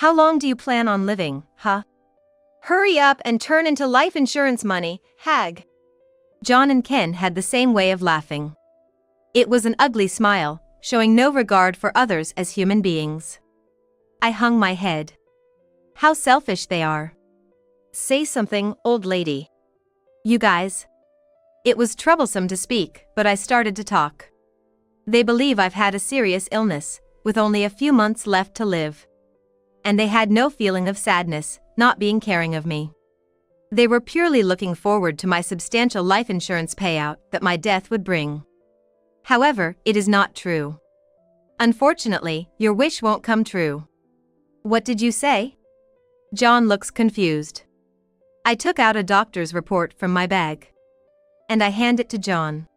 How long do you plan on living, huh? Hurry up and turn into life insurance money, hag. John and Ken had the same way of laughing. It was an ugly smile, showing no regard for others as human beings. I hung my head. How selfish they are. Say something, old lady. You guys. It was troublesome to speak, but I started to talk. They believe I've had a serious illness, with only a few months left to live. And they had no feeling of sadness, not being caring of me. They were purely looking forward to my substantial life insurance payout that my death would bring. However, it is not true. Unfortunately, your wish won't come true. What did you say? John looks confused. I took out a doctor's report from my bag. And I hand it to John.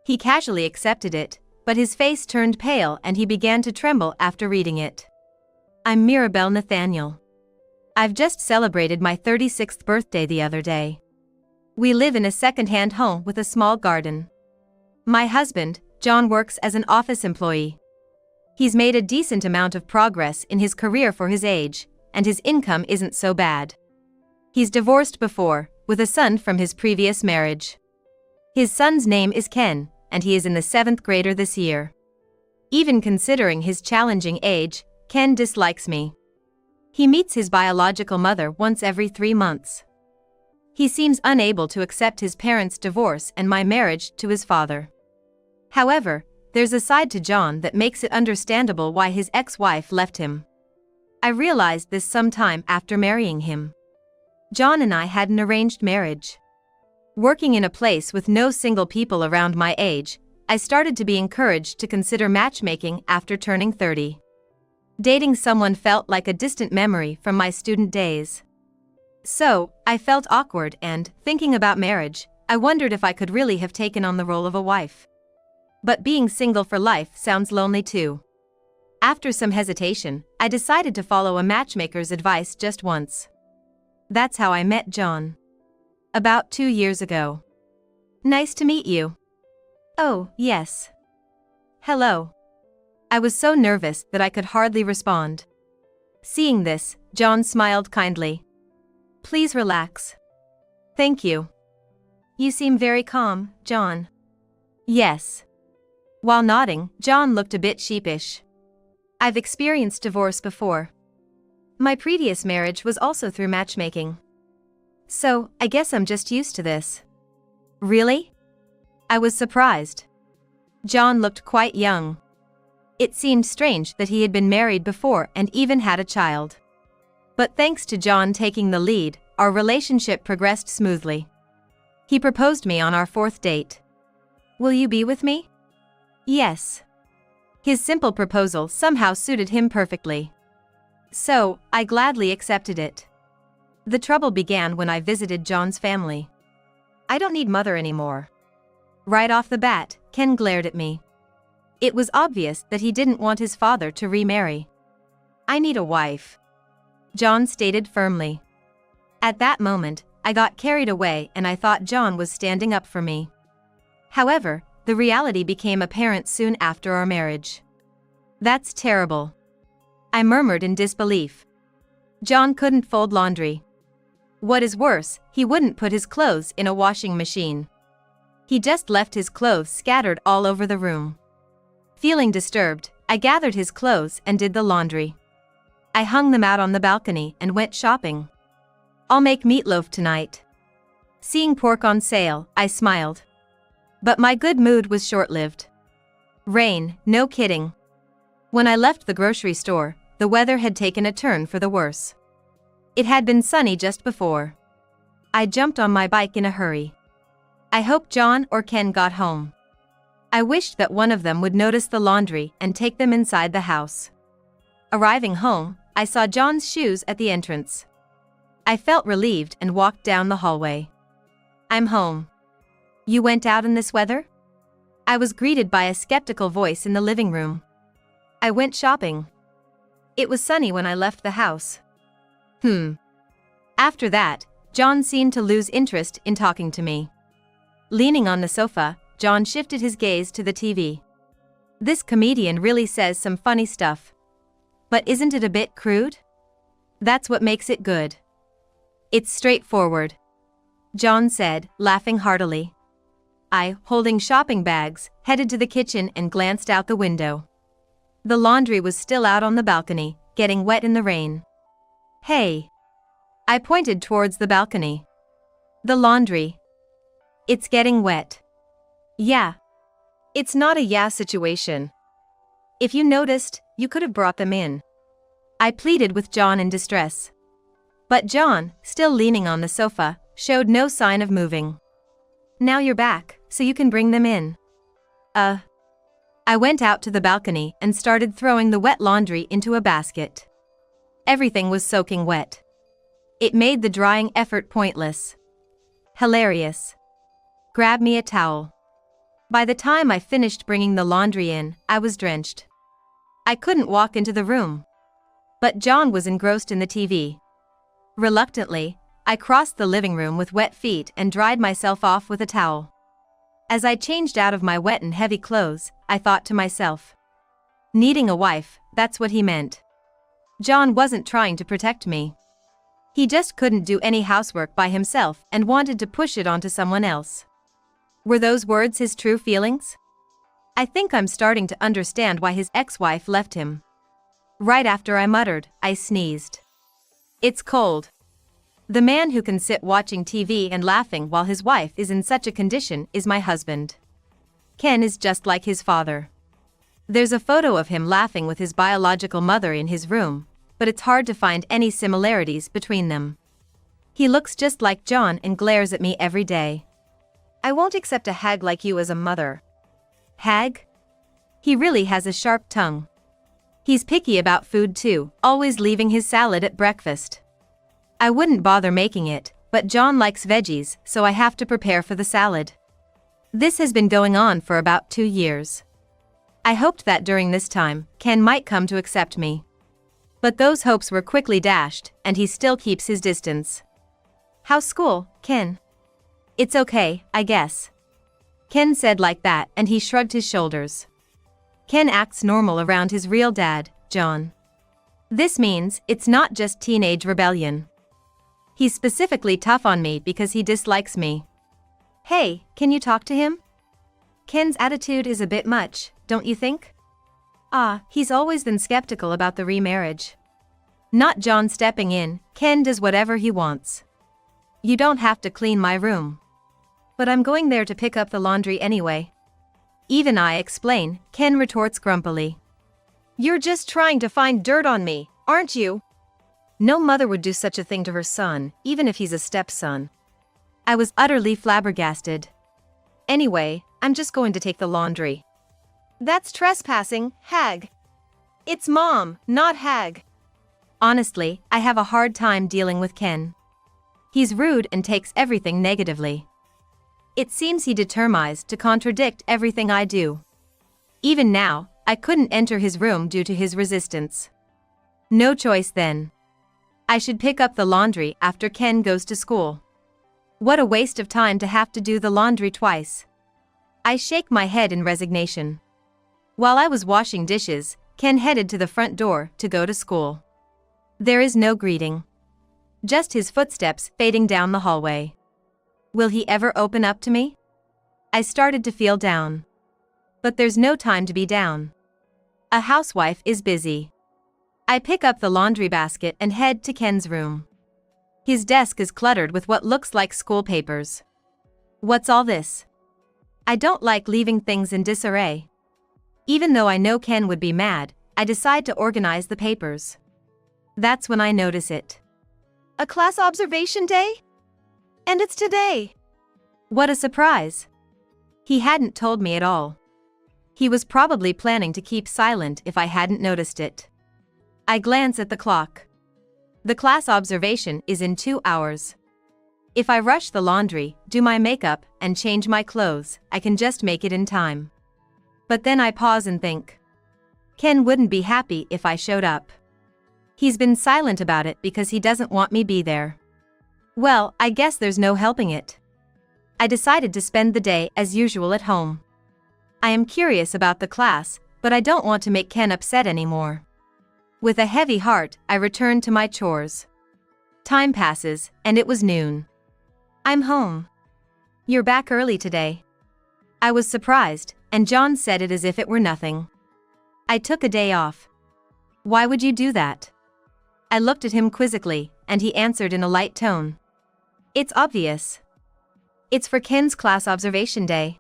He casually accepted it, but his face turned pale and he began to tremble after reading it. I'm Mirabelle Nathaniel. I've just celebrated my 36th birthday the other day. We live in a second-hand home with a small garden. My husband, John, works as an office employee. He's made a decent amount of progress in his career for his age, and his income isn't so bad. He's divorced before, with a son from his previous marriage. His son's name is Ken, and he is in the 7th grade this year. Even considering his challenging age, Ken dislikes me. He meets his biological mother once every 3 months. He seems unable to accept his parents' divorce and my marriage to his father. However, there's a side to John that makes it understandable why his ex-wife left him. I realized this sometime after marrying him. John and I had an arranged marriage. Working in a place with no single people around my age, I started to be encouraged to consider matchmaking after turning 30. Dating someone felt like a distant memory from my student days. So, I felt awkward and, thinking about marriage, I wondered if I could really have taken on the role of a wife. But being single for life sounds lonely too. After some hesitation, I decided to follow a matchmaker's advice just once. That's how I met John. About 2 years ago. Nice to meet you. Oh, yes. Hello. I was so nervous that I could hardly respond. Seeing this, John smiled kindly. Please relax. Thank you. You seem very calm, John. Yes. While nodding, John looked a bit sheepish. I've experienced divorce before. My previous marriage was also through matchmaking. So, I guess I'm just used to this. Really? I was surprised. John looked quite young. It seemed strange that he had been married before and even had a child. But thanks to John taking the lead, our relationship progressed smoothly. He proposed me on our 4th date. Will you be with me? Yes. His simple proposal somehow suited him perfectly. So, I gladly accepted it. The trouble began when I visited John's family. I don't need mother anymore. Right off the bat, Ken glared at me. It was obvious that he didn't want his father to remarry. I need a wife, John stated firmly. At that moment, I got carried away and I thought John was standing up for me. However, the reality became apparent soon after our marriage. That's terrible, I murmured in disbelief. John couldn't fold laundry. What is worse, he wouldn't put his clothes in a washing machine. He just left his clothes scattered all over the room. Feeling disturbed, I gathered his clothes and did the laundry. I hung them out on the balcony and went shopping. I'll make meatloaf tonight. Seeing pork on sale, I smiled. But my good mood was short-lived. Rain, no kidding. When I left the grocery store, the weather had taken a turn for the worse. It had been sunny just before. I jumped on my bike in a hurry. I hoped John or Ken got home. I wished that one of them would notice the laundry and take them inside the house. Arriving home, I saw John's shoes at the entrance. I felt relieved and walked down the hallway. I'm home. You went out in this weather? I was greeted by a skeptical voice in the living room. I went shopping. It was sunny when I left the house. After that, John seemed to lose interest in talking to me. Leaning on the sofa, John shifted his gaze to the TV. This comedian really says some funny stuff. But isn't it a bit crude? That's what makes it good. It's straightforward, John said, laughing heartily. I, holding shopping bags, headed to the kitchen and glanced out the window. The laundry was still out on the balcony, getting wet in the rain. Hey! I pointed towards the balcony. The laundry. It's getting wet. Yeah. It's not a yeah situation. If you noticed, you could have brought them in. I pleaded with John in distress. But John, still leaning on the sofa, showed no sign of moving. Now you're back, so you can bring them in. I went out to the balcony and started throwing the wet laundry into a basket. Everything was soaking wet. It made the drying effort pointless. Hilarious. Grab me a towel. By the time I finished bringing the laundry in, I was drenched. I couldn't walk into the room. But John was engrossed in the TV. Reluctantly, I crossed the living room with wet feet and dried myself off with a towel. As I changed out of my wet and heavy clothes, I thought to myself. Needing a wife, that's what he meant. John wasn't trying to protect me. He just couldn't do any housework by himself and wanted to push it onto someone else. Were those words his true feelings? I think I'm starting to understand why his ex-wife left him. Right after I muttered, I sneezed. It's cold. The man who can sit watching TV and laughing while his wife is in such a condition is my husband. Ken is just like his father. There's a photo of him laughing with his biological mother in his room, but it's hard to find any similarities between them. He looks just like John and glares at me every day. I won't accept a hag like you as a mother. Hag? He really has a sharp tongue. He's picky about food too, always leaving his salad at breakfast. I wouldn't bother making it, but John likes veggies, so I have to prepare for the salad. This has been going on for about 2 years. I hoped that during this time, Ken might come to accept me. But those hopes were quickly dashed, and he still keeps his distance. How's school, Ken? It's okay, I guess. Ken said like that, and he shrugged his shoulders. Ken acts normal around his real dad, John. This means it's not just teenage rebellion. He's specifically tough on me because he dislikes me. Hey, can you talk to him? Ken's attitude is a bit much, don't you think? He's always been skeptical about the remarriage. Not John stepping in, Ken does whatever he wants. You don't have to clean my room. But I'm going there to pick up the laundry anyway. Even I explain, Ken retorts grumpily. You're just trying to find dirt on me, aren't you? No mother would do such a thing to her son, even if he's a stepson. I was utterly flabbergasted. Anyway, I'm just going to take the laundry. That's trespassing, hag. It's mom, not hag. Honestly, I have a hard time dealing with Ken. He's rude and takes everything negatively. It seems he determines to contradict everything I do. Even now, I couldn't enter his room due to his resistance. No choice then. I should pick up the laundry after Ken goes to school. What a waste of time to have to do the laundry twice. I shake my head in resignation. While I was washing dishes, Ken headed to the front door to go to school. There is no greeting. Just his footsteps fading down the hallway. Will he ever open up to me? I started to feel down. But there's no time to be down. A housewife is busy. I pick up the laundry basket and head to Ken's room. His desk is cluttered with what looks like school papers. What's all this? I don't like leaving things in disarray. Even though I know Ken would be mad, I decide to organize the papers. That's when I notice it. A class observation day? And it's today. What a surprise. He hadn't told me at all. He was probably planning to keep silent if I hadn't noticed it. I glance at the clock. The class observation is in 2 hours. If I rush the laundry, do my makeup, and change my clothes, I can just make it in time. But then I pause and think. Ken wouldn't be happy if I showed up. He's been silent about it because he doesn't want me be there. Well, I guess there's no helping it. I decided to spend the day as usual at home. I am curious about the class, but I don't want to make Ken upset anymore. With a heavy heart, I returned to my chores. Time passes, and it was noon. I'm home. You're back early today. I was surprised, and John said it as if it were nothing. I took a day off. Why would you do that? I looked at him quizzically, and he answered in a light tone. It's obvious. It's for Ken's class observation day.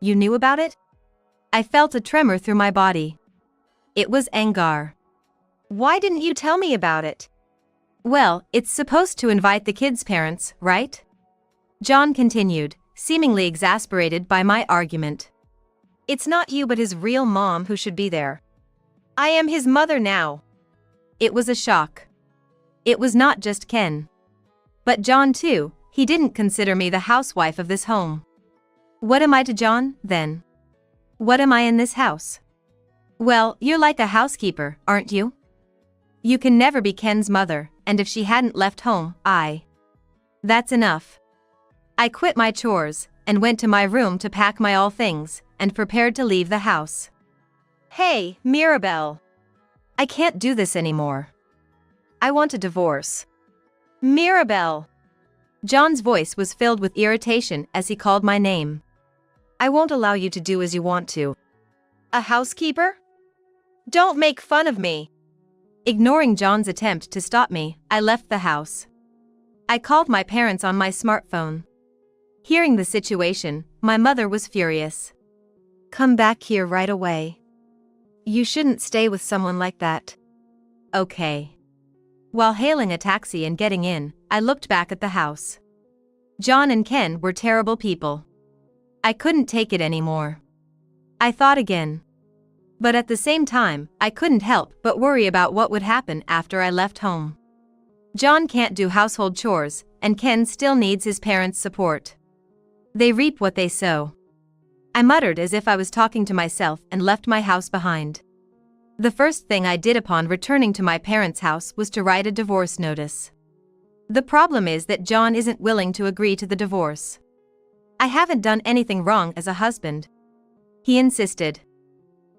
You knew about it? I felt a tremor through my body. It was anger. Why didn't you tell me about it? Well, it's supposed to invite the kids' parents, right? John continued, seemingly exasperated by my argument. It's not you but his real mom who should be there. I am his mother now. It was a shock. It was not just Ken. But John too. He didn't consider me the housewife of this home. What am I to John, then? What am I in this house? Well, you're like a housekeeper, aren't you? You can never be Ken's mother, and if she hadn't left home, That's enough. I quit my chores, and went to my room to pack my all things, and prepared to leave the house. Hey, Mirabelle. I can't do this anymore. I want a divorce. Mirabelle. John's voice was filled with irritation as he called my name. I won't allow you to do as you want to. A housekeeper? Don't make fun of me. Ignoring John's attempt to stop me, I left the house. I called my parents on my smartphone. Hearing the situation, my mother was furious. Come back here right away. You shouldn't stay with someone like that. Okay. While hailing a taxi and getting in, I looked back at the house. John and Ken were terrible people. I couldn't take it anymore. I thought again. But at the same time, I couldn't help but worry about what would happen after I left home. John can't do household chores, and Ken still needs his parents' support. They reap what they sow. I muttered as if I was talking to myself and left my house behind. The first thing I did upon returning to my parents' house was to write a divorce notice. The problem is that John isn't willing to agree to the divorce. I haven't done anything wrong as a husband. He insisted.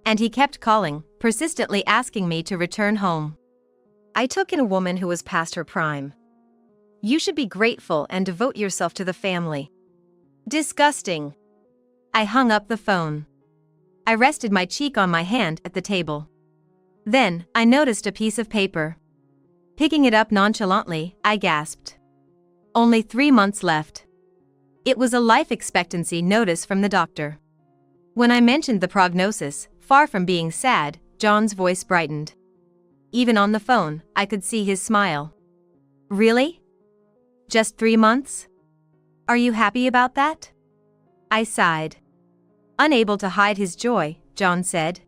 And he kept calling, persistently asking me to return home. I took in a woman who was past her prime. You should be grateful and devote yourself to the family. Disgusting. I hung up the phone. I rested my cheek on my hand at the table. Then, I noticed a piece of paper. Picking it up nonchalantly, I gasped. Only 3 months left. It was a life expectancy notice from the doctor. When I mentioned the prognosis, far from being sad, John's voice brightened. Even on the phone, I could see his smile. Really? Just 3 months? Are you happy about that? I sighed. Unable to hide his joy, John said.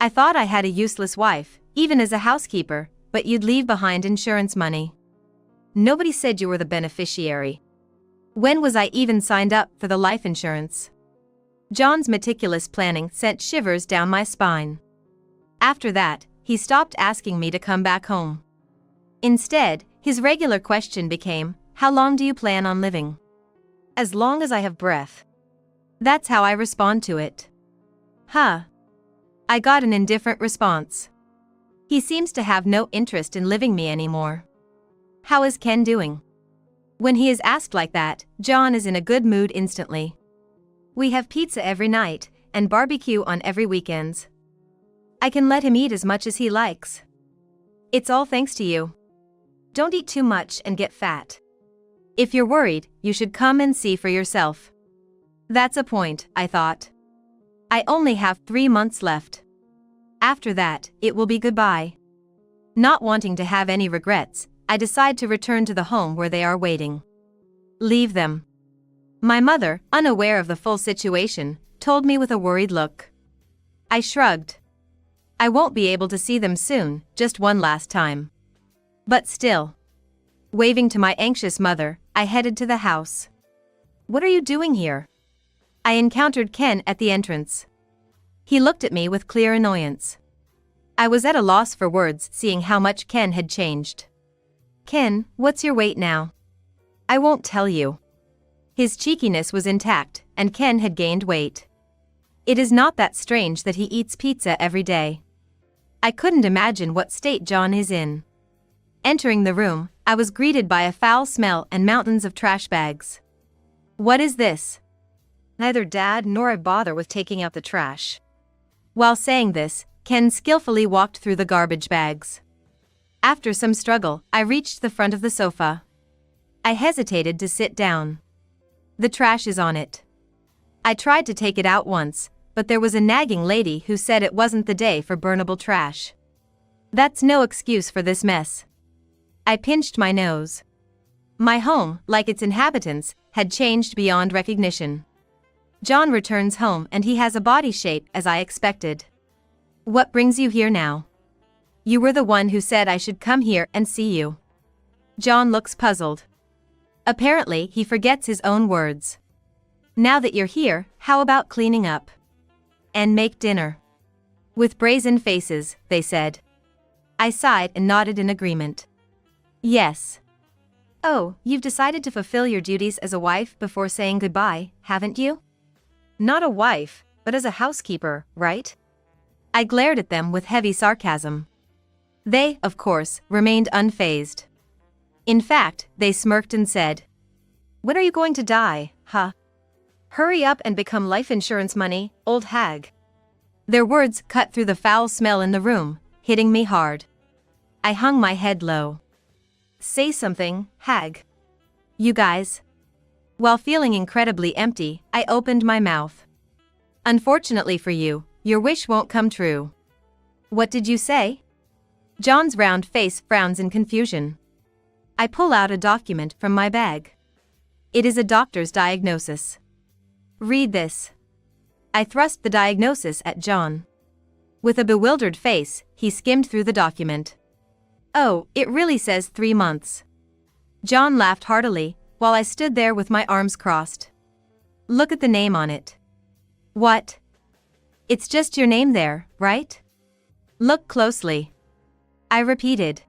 I thought I had a useless wife, even as a housekeeper, but you'd leave behind insurance money. Nobody said you were the beneficiary. When was I even signed up for the life insurance? John's meticulous planning sent shivers down my spine. After that, he stopped asking me to come back home. Instead, his regular question became, how long do you plan on living? As long as I have breath. That's how I respond to it. Huh. I got an indifferent response. He seems to have no interest in living me anymore. How is Ken doing? When he is asked like that, John is in a good mood instantly. We have pizza every night, and barbecue on every weekends. I can let him eat as much as he likes. It's all thanks to you. Don't eat too much and get fat. If you're worried, you should come and see for yourself. That's a point, I thought. I only have 3 months left. After that, it will be goodbye. Not wanting to have any regrets, I decide to return to the home where they are waiting. Leave them. My mother, unaware of the full situation, told me with a worried look. I shrugged. I won't be able to see them soon, just one last time. But still. Waving to my anxious mother, I headed to the house. What are you doing here? I encountered Ken at the entrance. He looked at me with clear annoyance. I was at a loss for words seeing how much Ken had changed. Ken, what's your weight now? I won't tell you. His cheekiness was intact, and Ken had gained weight. It is not that strange that he eats pizza every day. I couldn't imagine what state John is in. Entering the room, I was greeted by a foul smell and mountains of trash bags. What is this? Neither Dad nor I bother with taking out the trash. While saying this, Ken skillfully walked through the garbage bags. After some struggle, I reached the front of the sofa. I hesitated to sit down. The trash is on it. I tried to take it out once, but there was a nagging lady who said it wasn't the day for burnable trash. That's no excuse for this mess. I pinched my nose. My home, like its inhabitants, had changed beyond recognition. John returns home and he has a body shape as I expected. What brings you here now? You were the one who said I should come here and see you. John looks puzzled. Apparently, he forgets his own words. Now that you're here, how about cleaning up? And make dinner? With brazen faces, they said. I sighed and nodded in agreement. Yes. Oh, you've decided to fulfill your duties as a wife before saying goodbye, haven't you? Not a wife, but as a housekeeper, right? I glared at them with heavy sarcasm. They, of course, remained unfazed. In fact, they smirked and said, "When are you going to die, huh? Hurry up and become life insurance money, old hag." Their words cut through the foul smell in the room, hitting me hard. I hung my head low. Say something, hag. You guys. While feeling incredibly empty, I opened my mouth. Unfortunately for you, your wish won't come true. What did you say? John's round face frowns in confusion. I pull out a document from my bag. It is a doctor's diagnosis. Read this. I thrust the diagnosis at John. With a bewildered face, he skimmed through the document. Oh, it really says 3 months. John laughed heartily, while I stood there with my arms crossed. Look at the name on it. What? It's just your name there, right? Look closely. I repeated.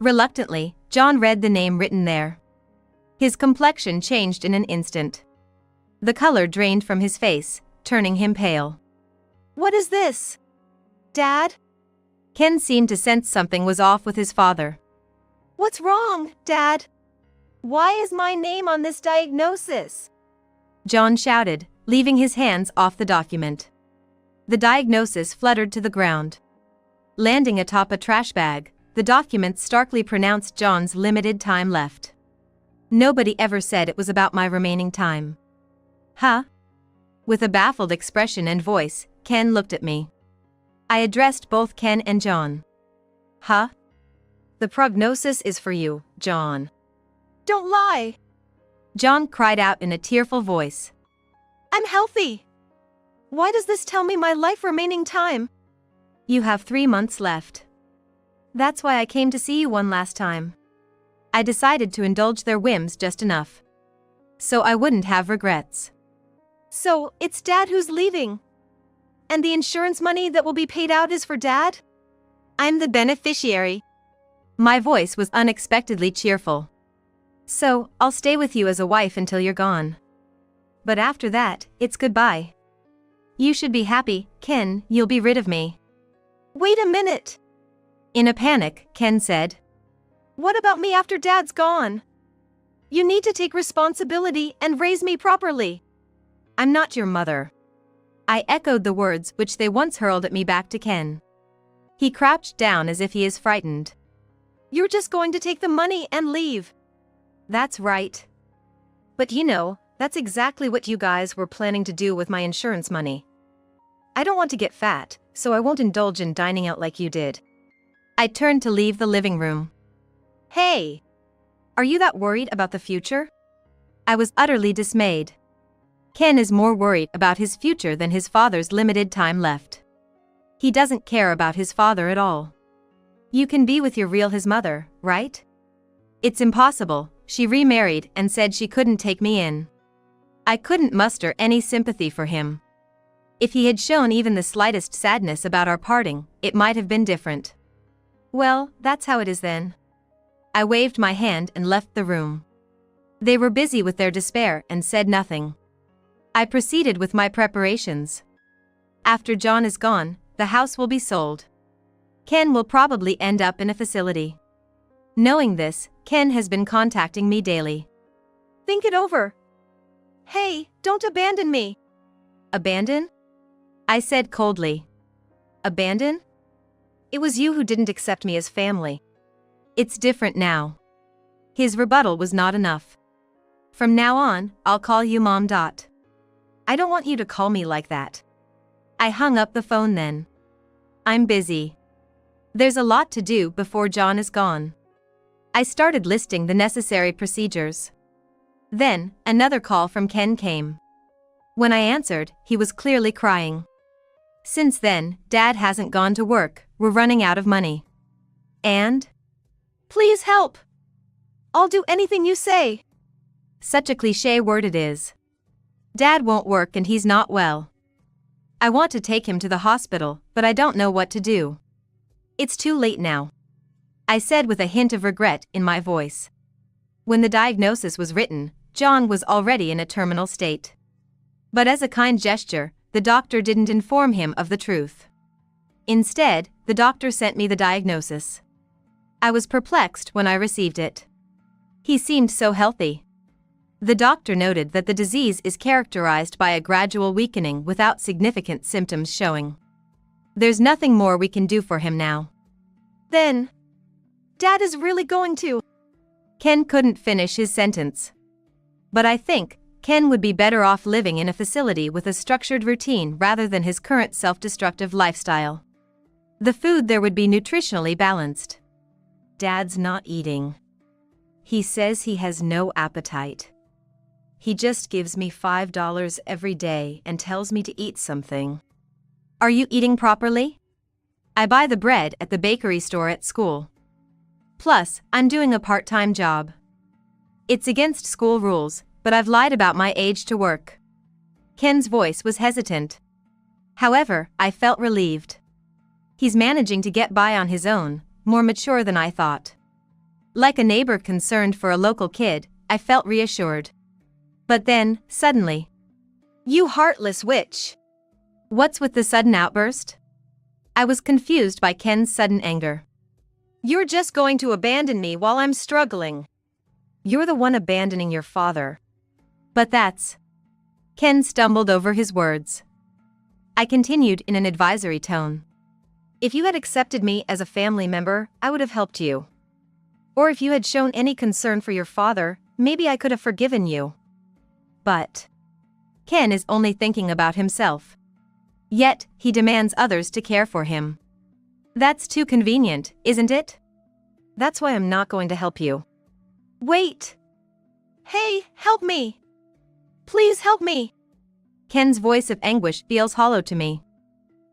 Reluctantly, John read the name written there. His complexion changed in an instant. The color drained from his face, turning him pale. What is this? Dad? Ken seemed to sense something was off with his father. What's wrong, Dad? Why is my name on this diagnosis? John shouted, leaving his hands off the document. The diagnosis fluttered to the ground. Landing atop a trash bag, the document starkly pronounced John's limited time left. Nobody ever said it was about my remaining time. Huh? With a baffled expression and voice, Ken looked at me. I addressed both Ken and John. Huh? The prognosis is for you, John. Don't lie! John cried out in a tearful voice. I'm healthy! Why does this tell me my life remaining time? You have 3 months left. That's why I came to see you one last time. I decided to indulge their whims just enough. So I wouldn't have regrets. So, it's Dad who's leaving. And the insurance money that will be paid out is for Dad? I'm the beneficiary. My voice was unexpectedly cheerful. So, I'll stay with you as a wife until you're gone. But after that, it's goodbye. You should be happy, Ken, you'll be rid of me. Wait a minute. In a panic, Ken said. What about me after Dad's gone? You need to take responsibility and raise me properly. I'm not your mother. I echoed the words which they once hurled at me back to Ken. He crouched down as if he is frightened. You're just going to take the money and leave. That's right. But you know, that's exactly what you guys were planning to do with my insurance money. I don't want to get fat, so I won't indulge in dining out like you did. I turned to leave the living room. Hey! Are you that worried about the future? I was utterly dismayed. Ken is more worried about his future than his father's limited time left. He doesn't care about his father at all. You can be with his mother, right? It's impossible, she remarried and said she couldn't take me in. I couldn't muster any sympathy for him. If he had shown even the slightest sadness about our parting, it might have been different. Well, that's how it is then. I waved my hand and left the room. They were busy with their despair and said nothing. I proceeded with my preparations. After John is gone, the house will be sold. Ken will probably end up in a facility. Knowing this, Ken has been contacting me daily. Think it over. Hey, don't abandon me. Abandon? I said coldly. Abandon? It was you who didn't accept me as family. It's different now. His rebuttal was not enough. From now on, I'll call you Mom. I don't want you to call me like that. I hung up the phone then. I'm busy. There's a lot to do before John is gone. I started listing the necessary procedures. Then, another call from Ken came. When I answered, he was clearly crying. Since then, Dad hasn't gone to work, we're running out of money. And? Please help. I'll do anything you say. Such a cliché word it is. Dad won't work and he's not well. I want to take him to the hospital, but I don't know what to do. It's too late now, I said with a hint of regret in my voice. When the diagnosis was written, John was already in a terminal state. But as a kind gesture, the doctor didn't inform him of the truth. Instead, the doctor sent me the diagnosis. I was perplexed when I received it. He seemed so healthy. The doctor noted that the disease is characterized by a gradual weakening without significant symptoms showing. There's nothing more we can do for him now. Then, Dad is really going to... Ken couldn't finish his sentence. But I think Ken would be better off living in a facility with a structured routine rather than his current self-destructive lifestyle. The food there would be nutritionally balanced. Dad's not eating. He says he has no appetite. He just gives me $5 every day and tells me to eat something. Are you eating properly? I buy the bread at the bakery store at school. Plus, I'm doing a part-time job. It's against school rules, but I've lied about my age to work. Ken's voice was hesitant. However, I felt relieved. He's managing to get by on his own, more mature than I thought. Like a neighbor concerned for a local kid, I felt reassured. But then, suddenly, You heartless witch! What's with the sudden outburst? I was confused by Ken's sudden anger. You're just going to abandon me while I'm struggling. You're the one abandoning your father. But that's... Ken stumbled over his words. I continued in an advisory tone. If you had accepted me as a family member, I would have helped you. Or if you had shown any concern for your father, maybe I could have forgiven you. But Ken is only thinking about himself. Yet, he demands others to care for him. That's too convenient, isn't it? That's why I'm not going to help you. Wait! Hey, help me! Please help me! Ken's voice of anguish feels hollow to me.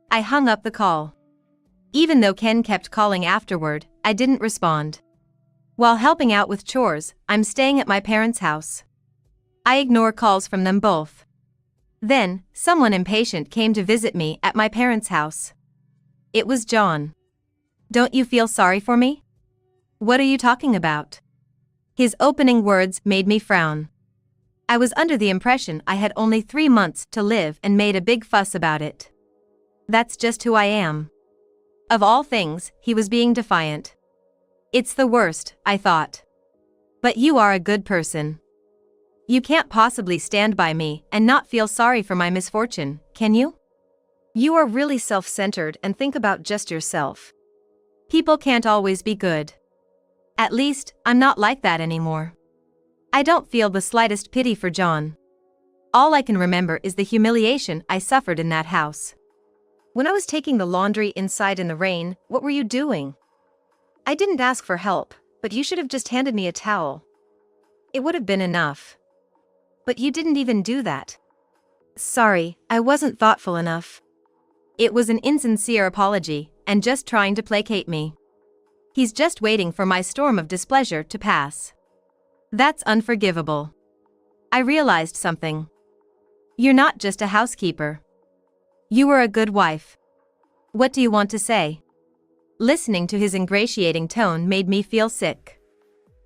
I hung up the call. Even though Ken kept calling afterward, I didn't respond. While helping out with chores, I'm staying at my parents' house. I ignore calls from them both. Then, someone impatient came to visit me at my parents' house. It was John. Don't you feel sorry for me? What are you talking about? His opening words made me frown. I was under the impression I had only 3 months to live and made a big fuss about it. That's just who I am. Of all things, he was being defiant. It's the worst, I thought. But you are a good person. You can't possibly stand by me and not feel sorry for my misfortune, can you? You are really self-centered and think about just yourself. People can't always be good. At least, I'm not like that anymore. I don't feel the slightest pity for John. All I can remember is the humiliation I suffered in that house. When I was taking the laundry inside in the rain, what were you doing? I didn't ask for help, but you should have just handed me a towel. It would have been enough. But you didn't even do that. Sorry, I wasn't thoughtful enough. It was an insincere apology, and just trying to placate me. He's just waiting for my storm of displeasure to pass. That's unforgivable. I realized something. You're not just a housekeeper. You were a good wife. What do you want to say? Listening to his ingratiating tone made me feel sick.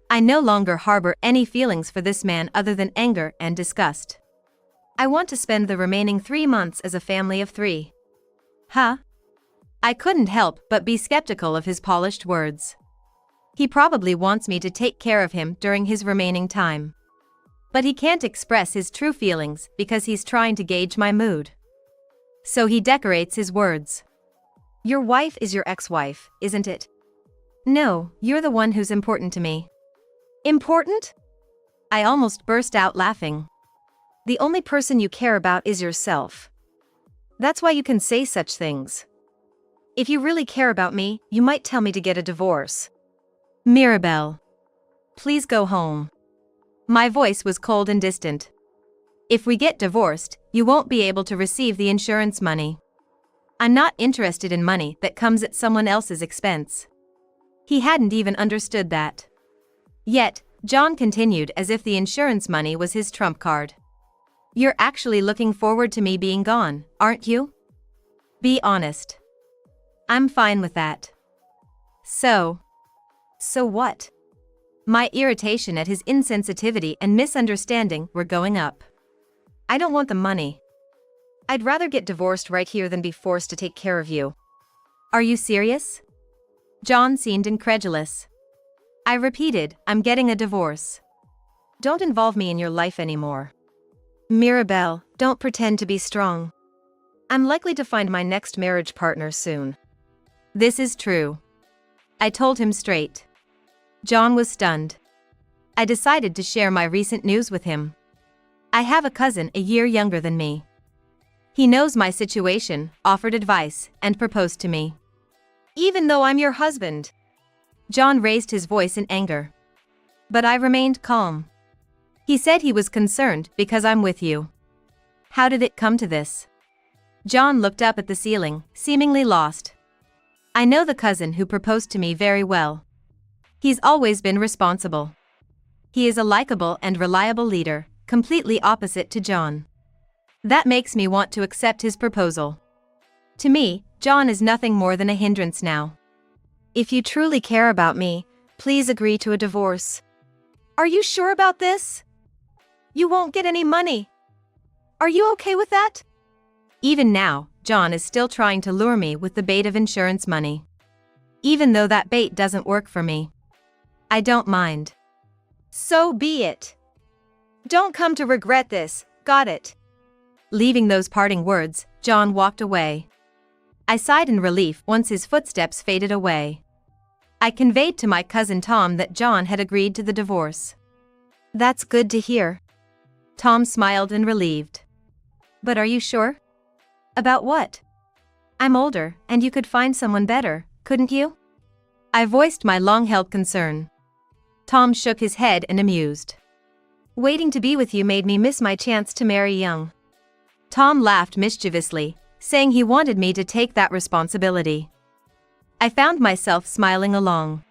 I no longer harbor any feelings for this man other than anger and disgust. I want to spend the remaining 3 months as a family of 3. Huh? I couldn't help but be skeptical of his polished words. He probably wants me to take care of him during his remaining time. But he can't express his true feelings because he's trying to gauge my mood. So he decorates his words. Your wife is your ex-wife, isn't it? No, you're the one who's important to me. Important? I almost burst out laughing. The only person you care about is yourself. That's why you can say such things. If you really care about me, you might tell me to get a divorce. Mirabelle. Please go home. My voice was cold and distant. If we get divorced, you won't be able to receive the insurance money. I'm not interested in money that comes at someone else's expense. He hadn't even understood that. Yet, John continued as if the insurance money was his trump card. You're actually looking forward to me being gone, aren't you? Be honest. I'm fine with that. So what? My irritation at his insensitivity and misunderstanding were going up. I don't want the money. I'd rather get divorced right here than be forced to take care of you. Are you serious? John seemed incredulous. I repeated, I'm getting a divorce. Don't involve me in your life anymore. Mirabelle, don't pretend to be strong. I'm likely to find my next marriage partner soon. This is true. I told him straight. John was stunned. I decided to share my recent news with him. I have a cousin a year younger than me. He knows my situation, offered advice, and proposed to me. Even though I'm your husband? John raised his voice in anger. But I remained calm. He said he was concerned because I'm with you. How did it come to this? John looked up at the ceiling, seemingly lost. I know the cousin who proposed to me very well. He's always been responsible. He is a likable and reliable leader, completely opposite to John. That makes me want to accept his proposal. To me, John is nothing more than a hindrance now. If you truly care about me, please agree to a divorce. Are you sure about this? You won't get any money. Are you okay with that? Even now, John is still trying to lure me with the bait of insurance money. Even though that bait doesn't work for me. I don't mind. So be it. Don't come to regret this, got it? Leaving those parting words, John walked away. I sighed in relief once his footsteps faded away. I conveyed to my cousin Tom that John had agreed to the divorce. That's good to hear. Tom smiled and relieved. But are you sure? About what? I'm older, and you could find someone better, couldn't you? I voiced my long-held concern. Tom shook his head and amused. Waiting to be with you made me miss my chance to marry young. Tom laughed mischievously, saying he wanted me to take that responsibility. I found myself smiling along.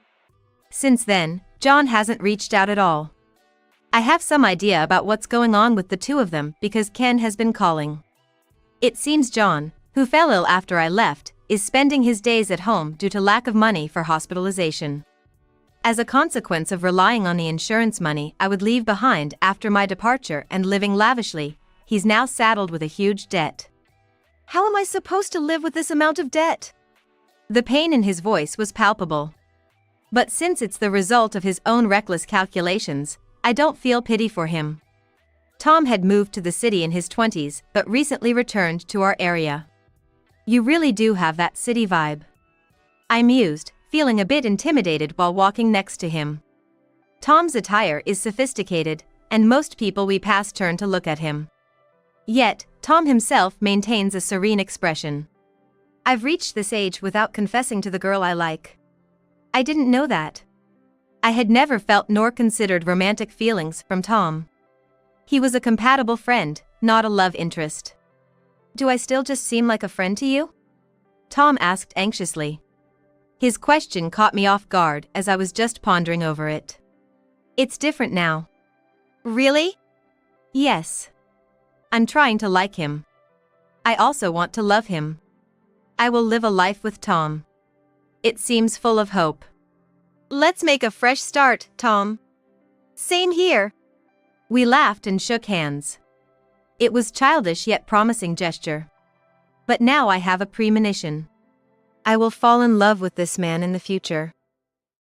Since then, John hasn't reached out at all. I have some idea about what's going on with the two of them because Ken has been calling. It seems John, who fell ill after I left, is spending his days at home due to lack of money for hospitalization. As a consequence of relying on the insurance money I would leave behind after my departure and living lavishly, he's now saddled with a huge debt. How am I supposed to live with this amount of debt? The pain in his voice was palpable. But since it's the result of his own reckless calculations, I don't feel pity for him. Tom had moved to the city in his 20s but recently returned to our area. You really do have that city vibe. I mused, feeling a bit intimidated while walking next to him. Tom's attire is sophisticated, and most people we pass turn to look at him. Yet, Tom himself maintains a serene expression. I've reached this age without confessing to the girl I like. I didn't know that. I had never felt nor considered romantic feelings from Tom. He was a compatible friend, not a love interest. Do I still just seem like a friend to you? Tom asked anxiously. His question caught me off guard as I was just pondering over it. It's different now. Really? Yes. I'm trying to like him. I also want to love him. I will live a life with Tom. It seems full of hope. Let's make a fresh start, Tom. Same here. We laughed and shook hands. It was childish yet promising gesture. But now I have a premonition. I will fall in love with this man in the future.